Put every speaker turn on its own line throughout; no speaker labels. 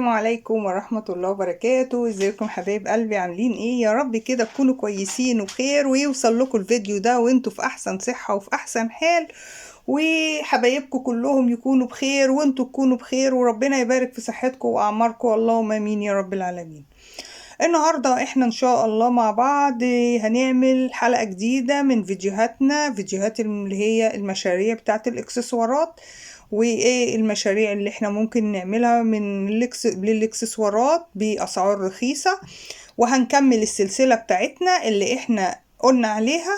السلام عليكم ورحمة الله وبركاته. ازيكم حبايب قلبي؟ عاملين ايه؟ يا رب كده تكونوا كويسين وخير، ويوصل لكم الفيديو ده وانتوا في احسن صحة وفي احسن حال، وحبايبكم كلهم يكونوا بخير وانتوا تكونوا بخير، وربنا يبارك في صحتكم واعماركم، اللهم امين يا رب العالمين. النهاردة احنا ان شاء الله مع بعض هنعمل حلقة جديدة من فيديوهات اللي هي المشاريع بتاعت الاكسسوارات، وايه المشاريع اللي احنا ممكن نعملها للاكسسوارات باسعار رخيصة. وهنكمل السلسلة بتاعتنا اللي احنا قلنا عليها.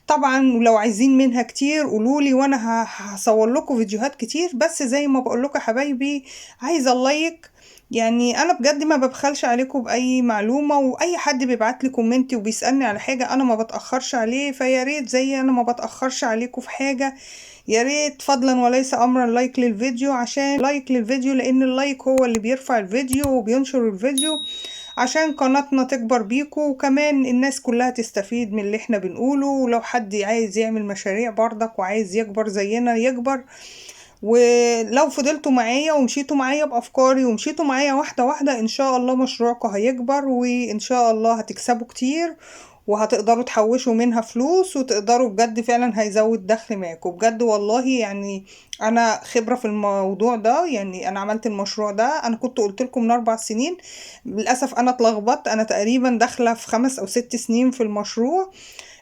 طبعا لو عايزين منها كتير قولولي وانا هصور لكم فيديوهات كتير، بس زي ما بقول لكم حبايبي عايزة اللايك. يعني انا بجد ما ببخلش عليكم باي معلومه، واي حد بيبعت لي كومنت وبيسالني على حاجه انا ما بتاخرش عليه، فيا ريت زي انا ما بتاخرش عليكم في حاجه، يا ريت فضلا وليس امرا لايك للفيديو، عشان لايك للفيديو لان اللايك هو اللي بيرفع الفيديو وبينشر الفيديو عشان قناتنا تكبر بيكو، وكمان الناس كلها تستفيد من اللي احنا بنقوله. ولو حد عايز يعمل مشاريع برضك وعايز يكبر زينا يكبر، ولو فضلتوا معايا ومشيتوا معايا بأفكاري ومشيتوا معايا واحدة واحدة إن شاء الله مشروعكم هيكبر، وإن شاء الله هتكسبوا كتير وهتقدروا تحوشوا منها فلوس، وتقدروا بجد فعلا هيزود دخل معاكم بجد والله. يعني انا خبرة في الموضوع ده، يعني انا عملت المشروع ده، انا كنت قلت لكم من 4 سنين، للأسف انا اتلخبطت، انا تقريبا داخلة في 5 أو 6 سنين في المشروع.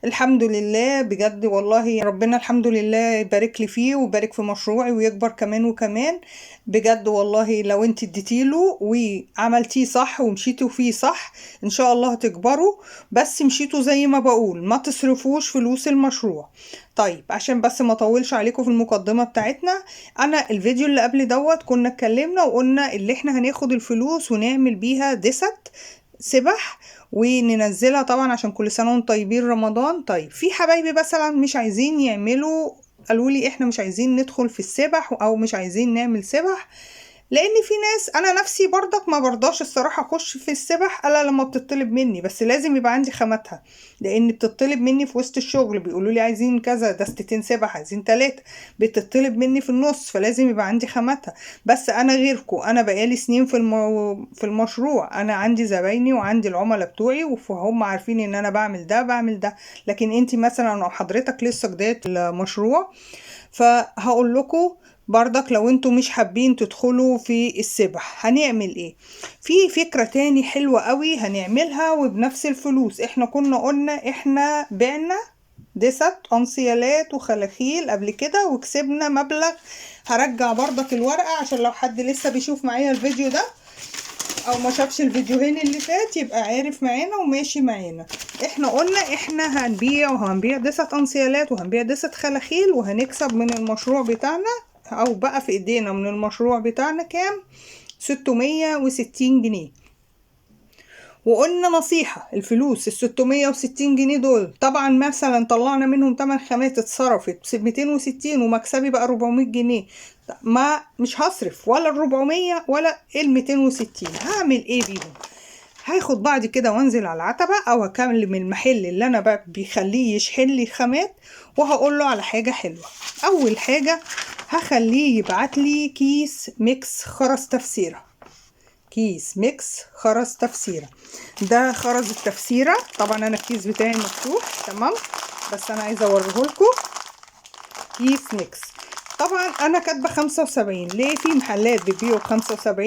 الحمد لله بجد والله، ربنا الحمد لله يبارك لي فيه ويبارك في مشروعي ويكبر كمان وكمان. بجد والله لو انت اديتيله وعملتيه صح ومشيتوا فيه صح ان شاء الله هتكبروا، بس مشيتوا زي ما بقول ما تصرفوش فلوس المشروع. طيب عشان بس ما اطولش عليكم في المقدمة بتاعتنا، انا الفيديو اللي قبل دوت كنا اتكلمنا وقلنا اللي احنا هناخد الفلوس ونعمل بيها دست سبح وننزلها طبعا عشان كل سنة وانتم طيبين رمضان. طيب في حبايبي مثلا مش عايزين يعملوا، قالوا لي احنا مش عايزين ندخل في السبح او مش عايزين نعمل سبح، لان في ناس انا نفسي برضك ما برضاش الصراحه اخش في السبح الا لما بتطلب مني، بس لازم يبقى عندي خاماتها، لان بتطلب مني في وسط الشغل بيقولوا لي عايزين كذا دستتين سبح، عايزين 3، بتطلب مني في النص، فلازم يبقى عندي خاماتها. بس انا غيركم، انا بقالي سنين في المشروع، انا عندي زبايني وعندي العملاء بتوعي وهم عارفين ان انا بعمل ده بعمل ده. لكن انتي مثلا او حضرتك لسه بدايه المشروع، فهقول لكم برضك لو انتوا مش حابين تدخلوا في السبح هنعمل ايه. في فكرة تاني حلوة قوي هنعملها وبنفس الفلوس. احنا كنا قلنا احنا بعنا دست انسيالات وخلاخيل قبل كده وكسبنا مبلغ. هرجع برضك الورقة عشان لو حد لسه بيشوف معايا الفيديو ده او ما شافش الفيديوهين اللي فات يبقى عارف معانا وماشي معانا. احنا قلنا احنا هنبيع دست انسيالات وهنبيع دست خلاخيل وهنكسب من المشروع بتاعنا، او بقى في ايدينا من المشروع بتاعنا كام؟ 660 جنيه. وقلنا نصيحة، الفلوس ال660 جنيه دول طبعا مثلا طلعنا منهم 8 خامات اتصرفت ب260 ومكسبي بقى 400 جنيه، ما مش هصرف ولا ال400 ولا ال260، هعمل ايه بيهم؟ هاخد بعض كده وانزل على العتبة او هكلم المحل اللي انا بقى بيخليه يشحن لي خامات وهقول له على حاجة حلوة. اول حاجة هخليه يبعت لي كيس ميكس خرز تفسيرة، كيس ميكس خرز تفسيرة. ده خرز التفسيرة، طبعا انا الكيس بتاعي مفتوح تمام، بس انا عايزة اوريه لكم. كيس ميكس طبعا انا كاتبه 75، ليه؟ في محلات بتبيعه ب75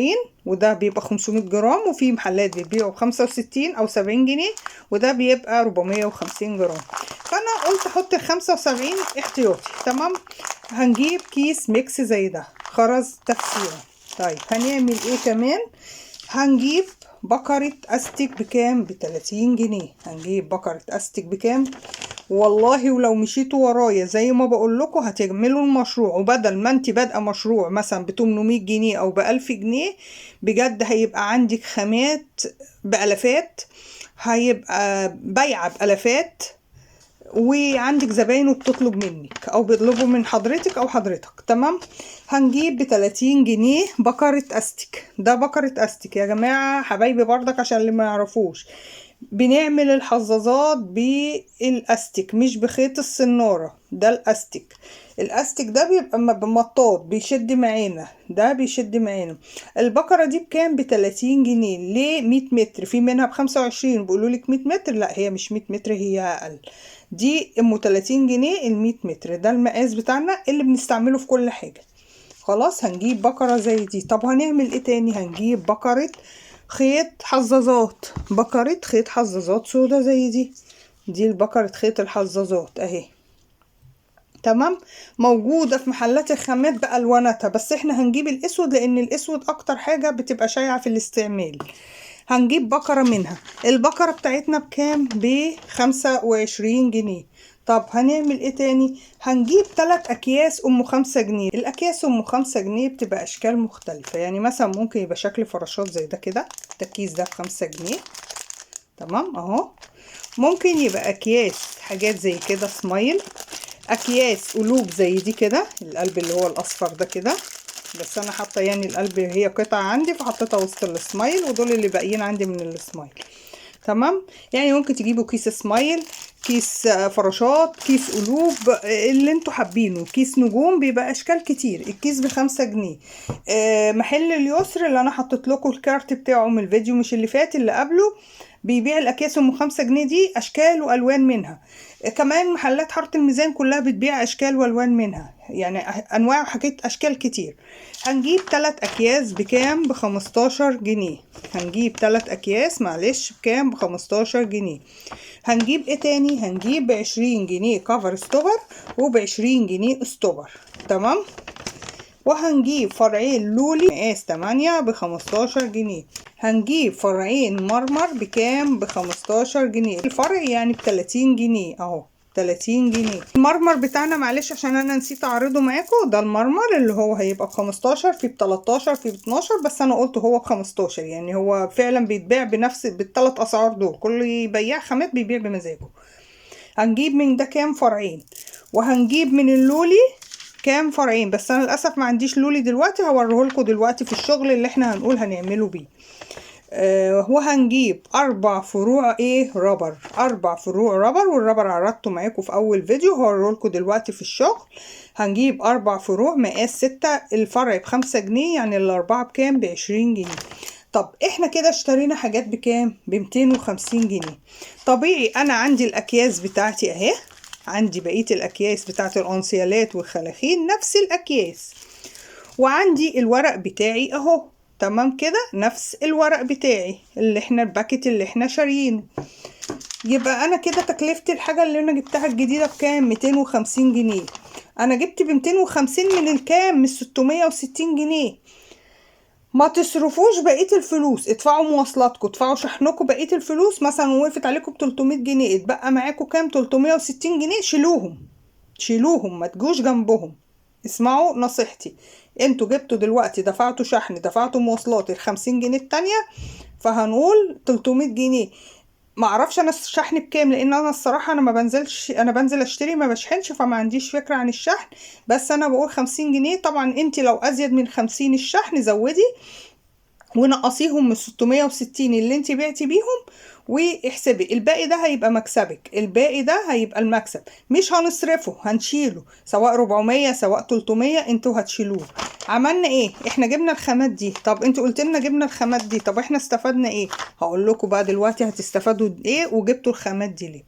وده بيبقى 500 جرام، وفي محلات بتبيعه ب65 او 70 جنيه وده بيبقى 450 جرام، فانا قلت احط ال75 احتياطي تمام. هنجيب كيس ميكس زي ده خرز تفسيره. طيب هنعمل ايه كمان؟ هنجيب بكرة استك بكام؟ ب30 جنيه. هنجيب بكرة استك بكام؟ والله ولو مشيتوا ورايا زي ما بقول لكم هتعملوا المشروع، وبدل ما انت بادئه مشروع مثلا ب800 جنيه او ب1000 جنيه بجد هيبقى عندك خامات بالافات، هيبقى بيعه بالافات، وعندك زباين وبتطلب منك او بيطلبوا من حضرتك او حضرتك تمام. هنجيب ب30 جنيه بكرة استك. ده بكرة استك يا جماعة حبايبي برضك عشان اللي ما يعرفوش، بنعمل الحظاظات بالاستيك مش بخيط السنارة، ده الاستيك. الاستيك ده بيبقى بمطاط بيشد معانا، ده بيشد معانا. البقرة دي بكام؟ ب30 جنيه. ليه 100 متر؟ في منها ب25 بيقولوا لك 100 متر، لا هي مش 100 متر، هي اقل. دي ام 30 جنيه ال100 متر، ده المقاس بتاعنا اللي بنستعمله في كل حاجة. خلاص هنجيب بقرة زي دي. طب هنعمل ايه تاني؟ هنجيب بقرة خيط حظاظات، بقرة خيط حظاظات سودا زي دي. دي البقرة خيط الحظاظات اهي، تمام. موجودة في محلات الخامات بألواناتها، بس احنا هنجيب الاسود لان الاسود اكتر حاجة بتبقى شايعة في الاستعمال. هنجيب بقرة منها. البقرة بتاعتنا بكام؟ ب25 جنيه. طب هنعمل ايه تاني؟ هنجيب 3 اكياس ام 5 جنيه. الاكياس ام 5 جنيه بتبقى اشكال مختلفة، يعني مثلا ممكن يبقى شكل فراشات زي ده كده، ده الكيس ده ب5 جنيه، تمام اهو. ممكن يبقى اكياس حاجات زي كده سمايل، اكياس قلوب زي دي كده، القلب اللي هو الاصفر ده كده، بس انا حاطه يعني القلب هي قطعه عندي فحطيتها وسط السمايل، ودول اللي باقيين عندي من السمايل، تمام. يعني ممكن تجيبوا كيس سمايل، كيس فراشات، كيس قلوب، اللي انتوا حابينه، كيس نجوم، بيبقى اشكال كتير. الكيس ب5 جنيه. محل اليسر اللي انا حطيت لكم الكارت بتاعه من الفيديو مش اللي فات اللي قبله، بيبيع الاكياس ام 5 جنيه دي اشكال والوان منها. كمان محلات حاره الميزان كلها بتبيع اشكال والوان منها، يعني انواع وحاجات اشكال كتير. هنجيب 3 اكياس بكام؟ ب15 جنيه. هنجيب 3 اكياس معلش بكام؟ ب15 جنيه. هنجيب ايه تاني؟ هنجيب ب20 جنيه كفر ستوبر، وب20 جنيه ستوبر، تمام. وهنجيب فرعين لولي مقاس 8 ب15 جنيه. هنجيب فرعين مرمر بكام؟ ب15 جنيه. الفرع يعني ب30 جنيه اهو، 30 جنيه. المرمر بتاعنا معلش عشان انا نسيت اعرضه معاكم، ده المرمر اللي هو هيبقى ب15، في ب13، في ب12، بس انا قلت هو ب15، يعني هو فعلا بيتباع بنفس بالثلاث اسعار دول، كل بياع خامات بيبيع بمزاجه. هنجيب من ده كام؟ فرعين. وهنجيب من اللولي كام؟ فرعين، بس انا للاسف ما عنديش لولي دلوقتي، هوريهولكوا دلوقتي في الشغل اللي احنا هنقول هنعمله بيه. وهنجيب 4 فروع رابر، 4 فروع رابر، والرابر عرضته معاكم في اول فيديو، هوريهولكوا دلوقتي في الشغل. هنجيب 4 فروع مقاس 6، الفرع ب5 جنيه، يعني الاربعة بكام؟ ب20 جنيه. طب احنا كده اشترينا حاجات بكام؟ ب250 جنيه. طبيعي انا عندي الاكياس بتاعتي اهي، عندي بقية الاكياس بتاعت الانسيالات والخلاخين نفس الاكياس، وعندي الورق بتاعي اهو، تمام كده، نفس الورق بتاعي اللي احنا الباكت اللي احنا شاريينه. يبقى انا كده تكلفة الحاجة اللي انا جبتها الجديدة بكام؟ 250 جنيه. انا جبت ب250 من الكام؟ من 660 جنيه. ما تصرفوش بقية الفلوس، ادفعوا مواصلاتكم، ادفعوا شحنكم، بقية الفلوس مثلا وقفت عليكم ب300 جنيه، اتبقى معاكم كام؟ 360 جنيه. شيلوهم، شيلوهم، ما تجوش جنبهم. اسمعوا نصيحتي، انتوا جبتوا دلوقتي دفعتوا شحن، دفعتوا مواصلات، ال50 جنيه التانية، فهنقول 300 جنيه. معرفش انا الشحن بكام، لان انا الصراحه انا ما بنزلش، انا بنزل اشتري ما بشحنش، فما عنديش فكره عن الشحن، بس انا بقول 50 جنيه. طبعا انت لو ازيد من 50 الشحن زودي ونقصيهم من 660 اللي انت بعتي بيهم، واحسبي الباقي ده هيبقى مكسبك، الباقي ده هيبقى المكسب، مش هنصرفه، هنشيله، سواء 400 سواء 300 انتوا هتشيلوه. عملنا ايه؟ احنا جبنا الخامات دي. طب انتوا قلت لنا جبنا الخامات دي، طب احنا استفدنا ايه؟ هقول لكم بقى دلوقتي هتستفادوا ايه وجبتوا الخامات دي ليه.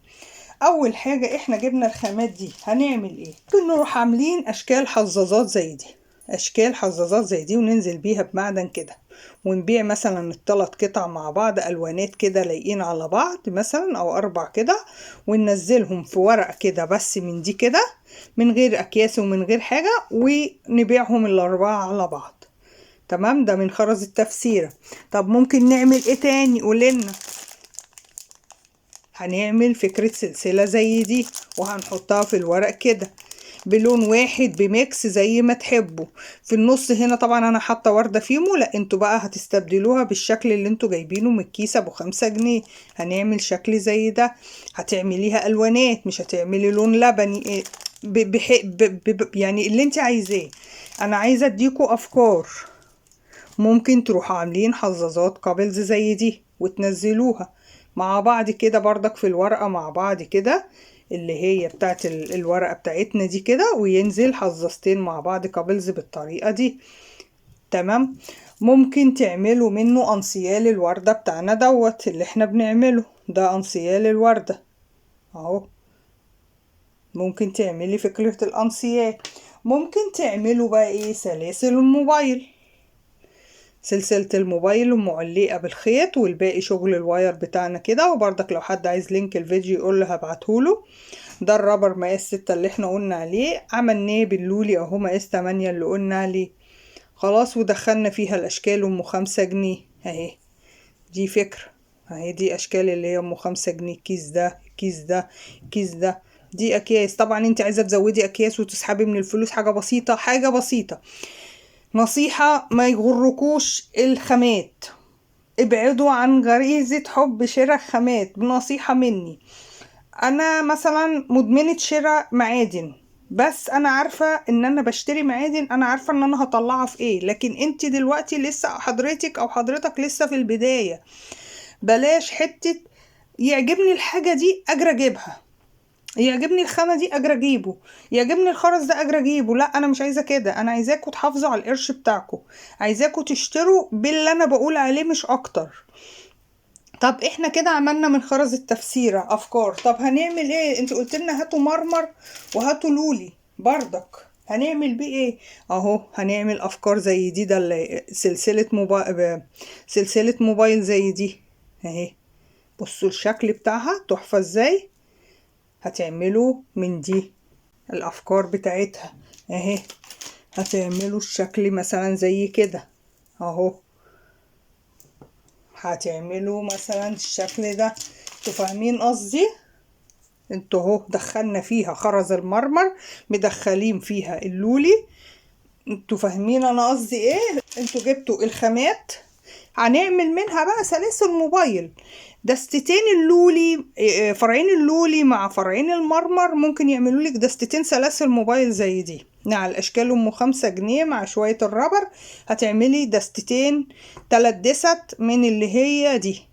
اول حاجة احنا جبنا الخامات دي، هنعمل ايه؟ ممكن نروح عاملين اشكال حظاظات زي دي، اشكال حظاظات زي دي، وننزل بيها بمعدن كده، ونبيع مثلا ال3 قطع مع بعض الوانات كده لايقين على بعض مثلا، او 4 كده، وننزلهم في ورق كده بس من دي كده، من غير اكياس ومن غير حاجة، ونبيعهم ال4 على بعض، تمام. ده من خرز التفسيرة. طب ممكن نعمل ايه تاني؟ قولنا. هنعمل فكرة سلسلة زي دي، وهنحطها في الورق كده بلون واحد بميكس زي ما تحبوا. في النص هنا طبعا انا حاطه ورده فيمو، لا انتوا بقى هتستبدلوها بالشكل اللي انتوا جايبينه من الكيس ابو 5 جنيه. هنعمل شكل زي ده، هتعمليها الوانات، مش هتعملي لون لبني، يعني اللي انت عايزاه. انا عايزه اديكوا افكار. ممكن تروحوا عاملين حظاظات كابلز زي دي وتنزلوها مع بعض كده بردك في الورقة مع بعض كده، اللي هي بتاعت الورقة بتاعتنا دي كده، وينزل حظاظتين مع بعض كابلز بالطريقة دي. تمام. ممكن تعملوا منه انسيال الوردة بتاعنا دوت اللي احنا بنعمله ده، انسيال الوردة اهو. ممكن تعملي فكرة الانسيال. ممكن تعملوا بقى ايه، سلاسل الموبايل. سلسلة الموبايل معلقة بالخيط، والباقي شغل الواير بتاعنا كده. وبرضك لو حد عايز لينك الفيديو يقول له هبعتهوله. ده الرابر مقاس 6 اللي احنا قلنا عليه، عملناه باللولي اهو مقاس 8 اللي قلنا عليه. خلاص، ودخلنا فيها الاشكال ام 5 جنيه اهي. دي فكرة اهي، دي اشكال اللي هي ام 5 جنيه. الكيس ده، الكيس ده، الكيس ده، دي اكياس. طبعا انت عايزة تزودي اكياس وتسحبي من الفلوس، حاجة بسيطة حاجة بسيطة. نصيحة، ما يغركوش الخامات، ابعدوا عن غريزة حب شراء خامات. نصيحة مني، انا مثلا مدمنة شراء معادن، بس انا عارفة ان انا بشتري معادن، انا عارفة ان انا هطلعها في ايه. لكن انت دلوقتي لسه حضرتك او حضرتك لسه في البداية. بلاش حتة يعجبني الحاجة دي اجرى اجيبها، يعجبني الخامة دي اجرى اجيبه، يعجبني الخرز ده اجرى اجيبه. لا، انا مش عايزة كده. انا عايزاكوا تحافظوا على القرش بتاعكم، عايزاكوا تشتروا باللي انا بقول عليه مش اكتر. طب احنا كده عملنا من خرز التفسيرة افكار. طب هنعمل ايه؟ انت قلت لنا هاتوا مرمر وهاتوا لولي بردك، هنعمل بيه ايه؟ اهو هنعمل افكار زي دي. ده سلسلة موبايل زي دي اهي. بصوا الشكل بتاعها تحفة ازاي. هتعملوا من دي الافكار بتاعتها اهي. هتعملوا الشكل مثلا زي كده اهو. هتعملوا مثلا الشكل ده. انتوا فاهمين قصدي؟ انتوا اهو دخلنا فيها خرز المرمر، مدخلين فيها اللولي. انتوا فاهمين انا قصدي ايه؟ انتوا جبتوا الخامات، هنعمل منها بقى سلاسل موبايل. دستتين اللولي، فرعين اللولي مع فرعين المرمر ممكن يعملوا لك دستتين سلاسل موبايل زي دي. على الاشكال ام 5 جنيه مع شوية الرابر هتعملي دستتين 3 دست من اللي هي دي.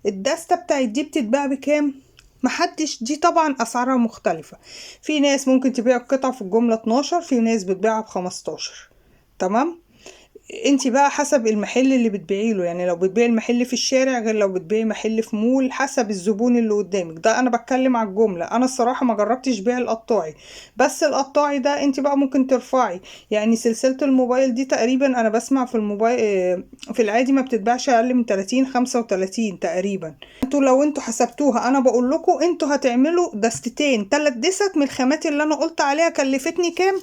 الدستة بتاعت دي بتتباع بكام؟ محدش، دي طبعا اسعارها مختلفة. في ناس ممكن تبيع القطعة في الجملة 12، في ناس بتبيعها ب15. تمام. انتي بقى حسب المحل اللي بتبيعي له، يعني لو بتبيعي المحل في الشارع غير لو بتبيعي محل في مول، حسب الزبون اللي قدامك. ده انا بتكلم على الجملة. انا الصراحة ما جربتش بيع القطاعي، بس القطاعي ده انتي بقى ممكن ترفعي. يعني سلسلة الموبايل دي تقريبا انا بسمع في الموبايل في العادي ما بتتباعش اقل من 30 35 تقريبا. انتوا لو انتوا حسبتوها، انا بقول لكم انتوا هتعملوا دستتين 3 دست من الخامات اللي انا قلت عليها. كلفتني كام؟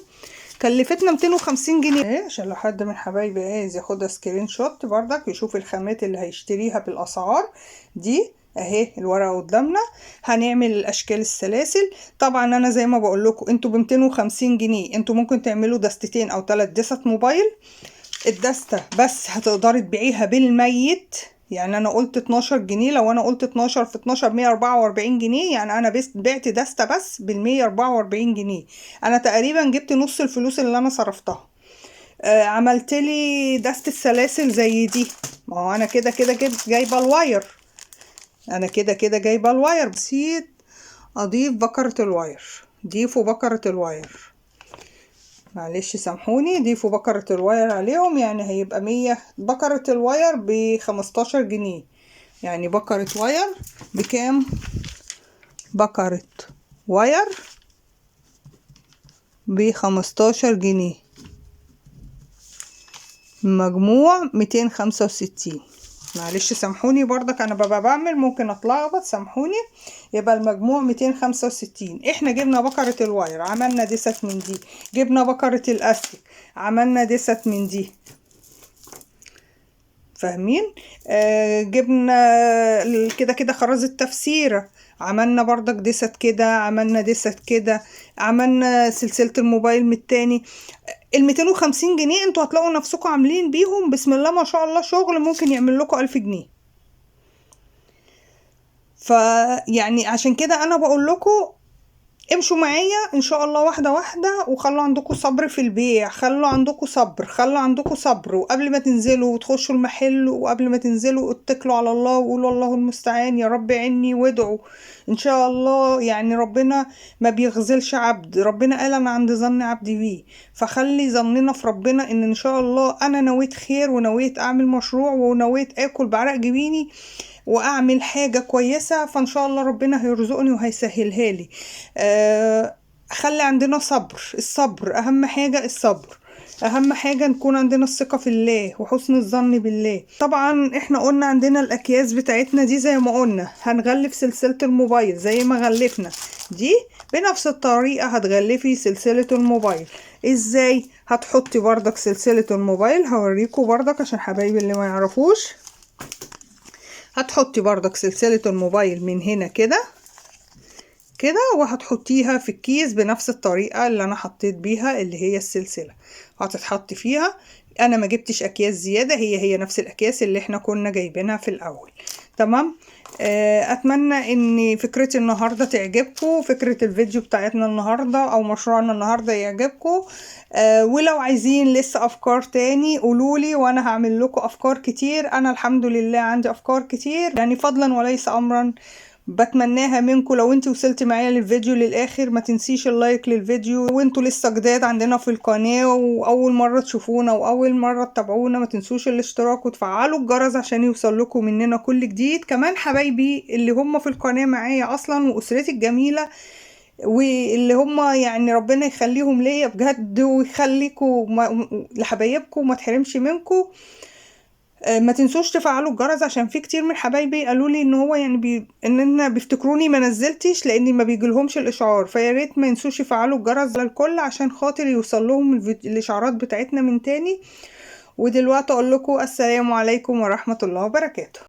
كلفتنا 250 جنيه ايه، عشان لو حد من حبايبي عايز ياخدها سكرين شوت بردك يشوف الخامات اللي هيشتريها بالاسعار دي اهي. الورقه قدامنا. هنعمل الاشكال السلاسل. طبعا انا زي ما بقول لكم انتوا ب 250 جنيه انتوا ممكن تعملوا دستتين او 3 دست موبايل. الدستة بس هتقدري تبيعيها بالميت. يعني انا قلت 12 جنيه، لو انا قلت 12 في 12 144 جنيه، يعني انا بس بعت دستة بس بال144 جنيه. انا تقريبا جبت نص الفلوس اللي انا صرفتها. عملت لي دستة سلاسل زي دي. ما هو انا كده كده جايبه الواير. انا كده كده جايبه الواير. نسيت اضيف بكرة الواير. ضيفوا بكرة الواير، معلش سامحوني. ضيفوا بكرة الواير عليهم، يعني هيبقى 100. بكرة الواير ب15 جنيه. يعني بكرة واير بكام؟ بكرة واير ب15 جنيه. مجموع 265. معلش سامحوني برضك، انا ببقى بعمل ممكن اتلخبط، سامحوني. يبقى المجموع 265. احنا جبنا بكرة الواير عملنا دست من دي، جبنا بكرة الاستيك عملنا دست من دي. فاهمين؟ جبنا كده كده خرز التفسيرة، عملنا بردك دست كده، عملنا دست كده، عملنا سلسلة الموبايل من التاني. 250 جنيه انتوا هتلاقوا نفسكم عاملين بيهم بسم الله ما شاء الله شغل ممكن يعمل لكم 1000 جنيه. فيعني عشان كده انا بقول لكم امشوا معايا ان شاء الله واحده واحده، وخلوا عندكم صبر في البيع، خلوا عندكم صبر، خلوا عندكم صبر. وقبل ما تنزلوا وتخشوا المحل، وقبل ما تنزلوا اتكلوا على الله وقولوا الله المستعان، يا رب عني، وادعوا ان شاء الله. يعني ربنا ما بيغزلش عبد، ربنا قال انا عند ظن عبدي بيه. فخلي ظننا في ربنا ان شاء الله انا نويت خير، ونويت اعمل مشروع، ونويت اكل بعرق جبيني واعمل حاجة كويسة، فان شاء الله ربنا هيرزقني وهيسهلها لي. خلي عندنا صبر، الصبر اهم حاجة، الصبر اهم حاجة. نكون عندنا الثقة في الله وحسن الظن بالله. طبعا احنا قلنا عندنا الاكياس بتاعتنا دي زي ما قلنا هنغلف سلسلة الموبايل زي ما غلفنا دي، بنفس الطريقة هتغلفي سلسلة الموبايل. ازاي؟ هتحطي بردك سلسلة الموبايل، هوريكم بردك عشان حبايبي اللي ما يعرفوش. هتحطي بردك سلسلة الموبايل من هنا كده كده، وهتحطيها في الكيس بنفس الطريقة اللي انا حطيت بيها اللي هي السلسلة، هتتحط فيها. انا ما جبتش اكياس زيادة، هي نفس الاكياس اللي احنا كنا جايبينها في الاول. تمام. اتمنى ان فكرتي النهاردة تعجبكم، فكرة الفيديو بتاعتنا النهاردة او مشروعنا النهاردة يعجبكم. ولو عايزين لسه افكار تاني قولولي، وانا هعمل لكم افكار كتير. انا الحمد لله عندي افكار كتير، يعني فضلا وليس امرا بتمناها منكم. لو انت وصلت معايا للفيديو للاخر ما تنسيش اللايك للفيديو، وانتوا لسه جداد عندنا في القناة واول مرة تشوفونا واول مرة تتابعونا ما تنسوش الاشتراك وتفعلوا الجرس عشان يوصل لكم مننا كل جديد. كمان حبايبي اللي هم في القناة معايا اصلا واسرتي الجميلة، واللي هم يعني ربنا يخليهم ليا بجد ويخليكم لحبايبكم وما تحرمش منكم. ما تنسوش تفعلوا الجرس عشان في كتير من حبايبي قالوا لي ان هو يعني ان بيفتكروني ما نزلتش لاني ما بيجيلهمش الاشعار، فيا ريت ما ينسوش يفعلوا الجرس للكل عشان خاطر يوصل لهم الاشعارات بتاعتنا من تاني. ودلوقتي اقول لكم السلام عليكم ورحمة الله وبركاته.